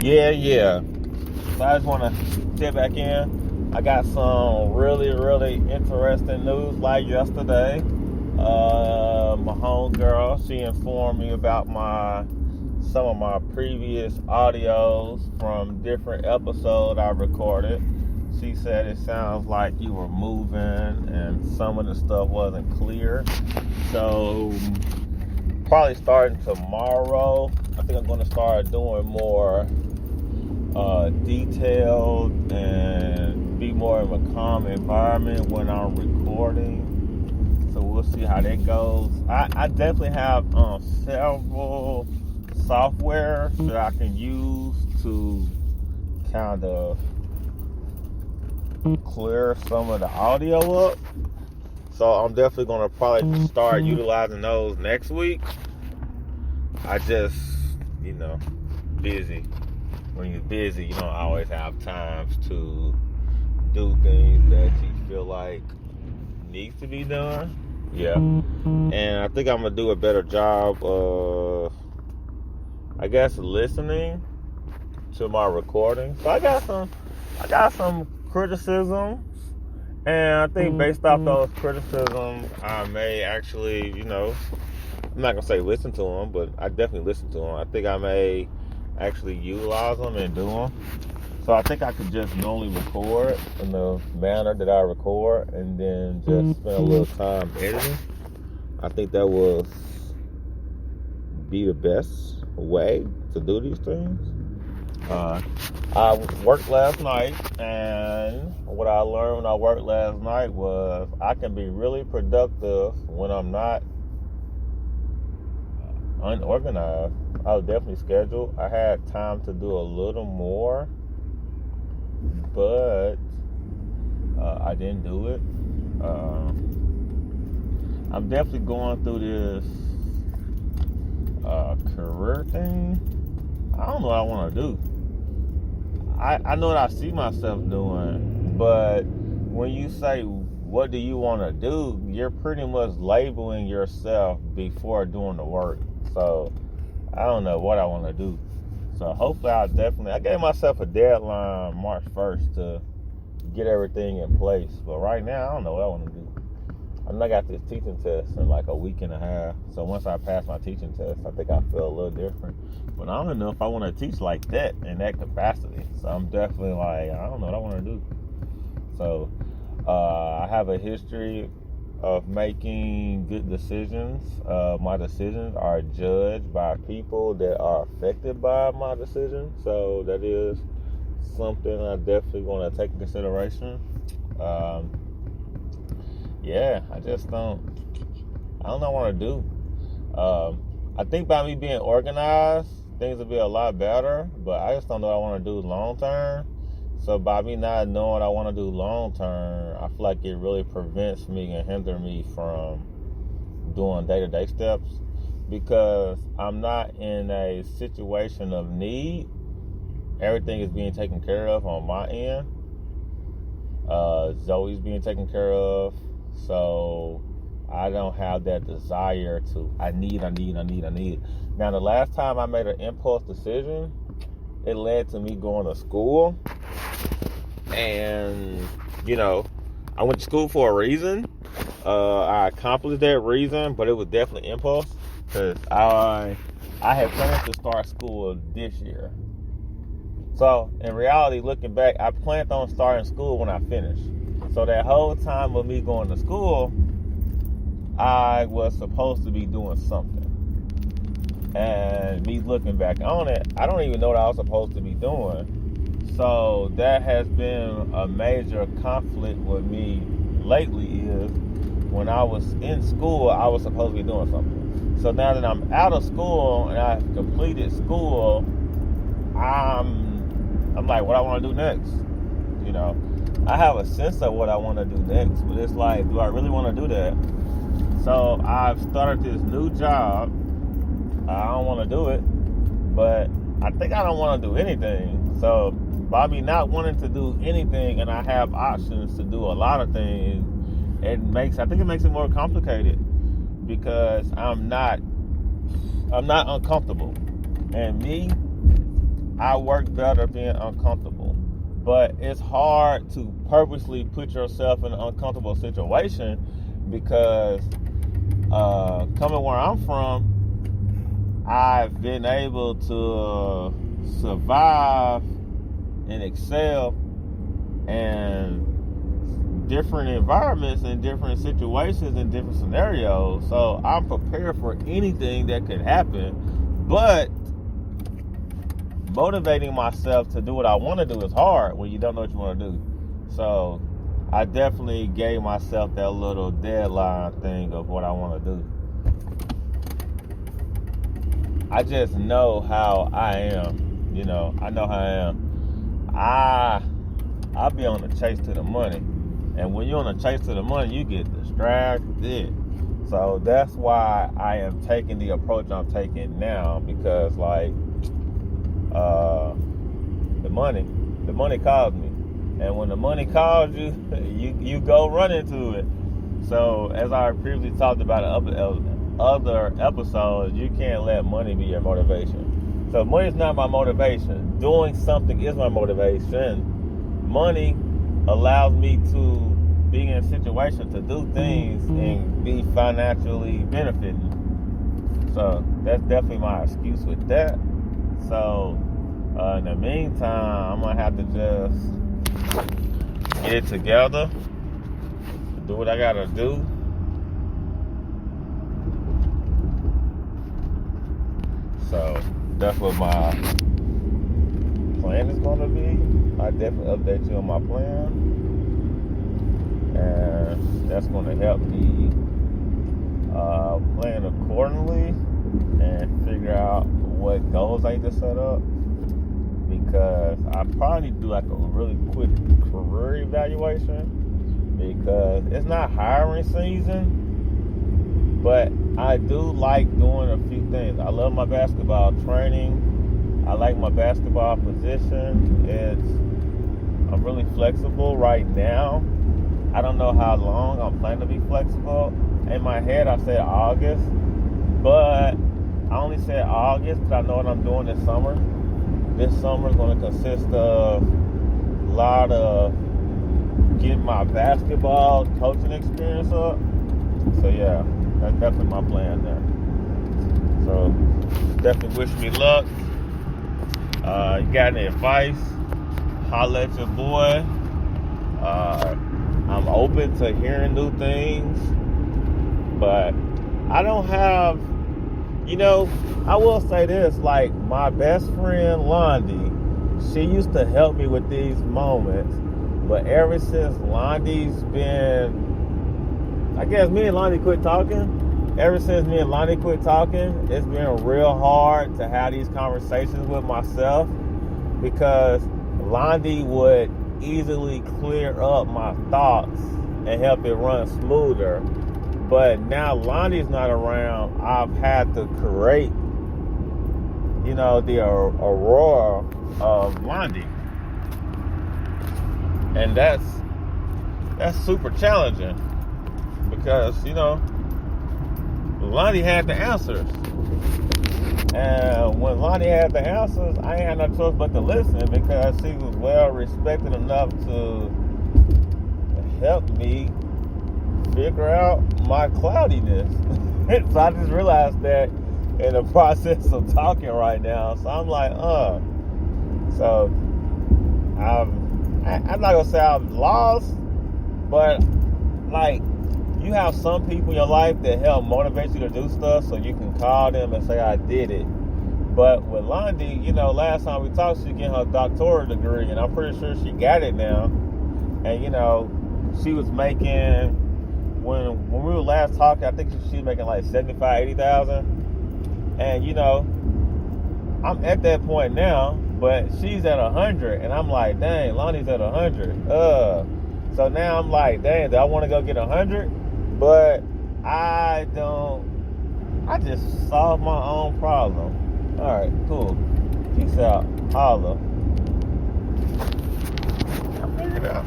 Yeah. So I just want to sit back in. I got some really interesting news like yesterday. My homegirl, she informed me about some of my previous audios from different episodes I recorded. She said it sounds like you were moving and some of the stuff wasn't clear. So probably starting tomorrow, I think I'm going to start doing more detailed and be more of a calm environment when I'm recording. So we'll see how that goes. I definitely have several software that I can use to kind of clear some of the audio up. So I'm definitely going to probably start utilizing those next week. I just, busy. When you're busy, you don't always have times to do things that you feel like needs to be done. Yeah. And I think I'm going to do a better job of, listening to my recording. So I got some criticisms, and I think based off those criticisms, I may actually, I'm not going to say listen to them, but I definitely listen to them. I think I may actually utilize them and do them. So I think I could just normally record in the manner that I record and then just spend a little time editing. I think that will be the best way to do these things. I worked last night, and what I learned when I worked last night was I can be really productive when I'm not unorganized. I was definitely scheduled. I had time to do a little more, but I didn't do it. I'm definitely going through this career thing. I don't know what I want to do. I know what I see myself doing, but when you say, what do you want to do, you're pretty much labeling yourself before doing the work. So I don't know what I want to do. So hopefully I gave myself a deadline March 1st to get everything in place. But right now, I don't know what I want to do. I got this teaching test in like a week and a half. So once I pass my teaching test, I think I feel a little different. But I don't know if I want to teach like that in that capacity. So I'm definitely like, I don't know what I want to do. So I have a history of making good decisions. My decisions are judged by people that are affected by my decisions. So that is something I definitely want to take into consideration. I just don't know what I want to do. I think by me being organized, things will be a lot better, but I just don't know what I want to do long term. So by me not knowing what I want to do long term, I feel like it really prevents me and hinder me from doing day-to-day steps, because I'm not in a situation of need. Everything is being taken care of on my end. Zoe's being taken care of. So I don't have that desire to, I need. Now, the last time I made an impulse decision, it led to me going to school. And, I went to school for a reason. I accomplished that reason, but it was definitely impulse. Because I had plans to start school this year. So, in reality, looking back, I planned on starting school when I finished. So that whole time of me going to school, I was supposed to be doing something. And me looking back on it, I don't even know what I was supposed to be doing. So that has been a major conflict with me lately, is when I was in school, I was supposed to be doing something. So now that I'm out of school and I've completed school, I'm like, what I want to do next? I have a sense of what I want to do next, but it's like, do I really want to do that? So I've started this new job. I don't want to do it, but I think I don't want to do anything. So by me not wanting to do anything, and I have options to do a lot of things, I think it makes it more complicated, because I'm not uncomfortable. And me, I work better being uncomfortable. But it's hard to purposely put yourself in an uncomfortable situation because coming where I'm from, I've been able to survive and excel in different environments and different situations and different scenarios. So I'm prepared for anything that could happen. But motivating myself to do what I want to do is hard when you don't know what you want to do. So I definitely gave myself that little deadline thing of what I want to do. I just know how I am. You know, I know how I am. I'll be on the chase to the money. And when you're on the chase to the money, you get distracted. So that's why I am taking the approach I'm taking now, because like the money calls me, and when the money calls you, you go run into it. So as I previously talked about in other episodes, you can't let money be your motivation. So money is not my motivation. Doing something is my motivation. Money allows me to be in a situation to do things and be financially benefiting. So that's definitely my excuse with that. So in the meantime, I'm gonna have to just get it together, do what I gotta do. So that's what my plan is gonna be. I definitely update you on my plan, and that's gonna help me plan accordingly and figure out what goals I need to set up, because I probably need to do like a really quick career evaluation, because it's not hiring season, but I do like doing a few things. I love my basketball training. I like my basketball position. I'm really flexible right now. I don't know how long I'm planning to be flexible. In my head, I said August, but I only said August because I know what I'm doing this summer. This summer is going to consist of a lot of getting my basketball coaching experience up. So yeah, that's definitely my plan there. So definitely wish me luck. You got any advice? Holla at your boy. I'm open to hearing new things, but I don't have, I will say this, like my best friend Londi, she used to help me with these moments, but ever since Londi's been, I guess me and Londi quit talking, it's been real hard to have these conversations with myself, because Londi would easily clear up my thoughts and help it run smoother. But now Londi's not around, I've had to create, the aurora of Londi. And that's super challenging, because, Londi had the answers. And when Londi had the answers, I ain't had no choice but to listen, because she was well respected enough to help me figure out my cloudiness. So I just realized that in the process of talking right now. So I'm like, So I'm not gonna say I'm lost, but like, you have some people in your life that help motivate you to do stuff, so you can call them and say, I did it. But with Londi, last time we talked, she getting her doctoral degree, and I'm pretty sure she got it now. And, she was making, when we were last talking, I think she was making like $75,000, $80,000. And, I'm at that point now, but she's at 100, and I'm like, dang, Londi's at 100. So now I'm like, dang, do I want to go get 100? But I just solved my own problem. All right, cool. Peace out. Holla. I figured it out.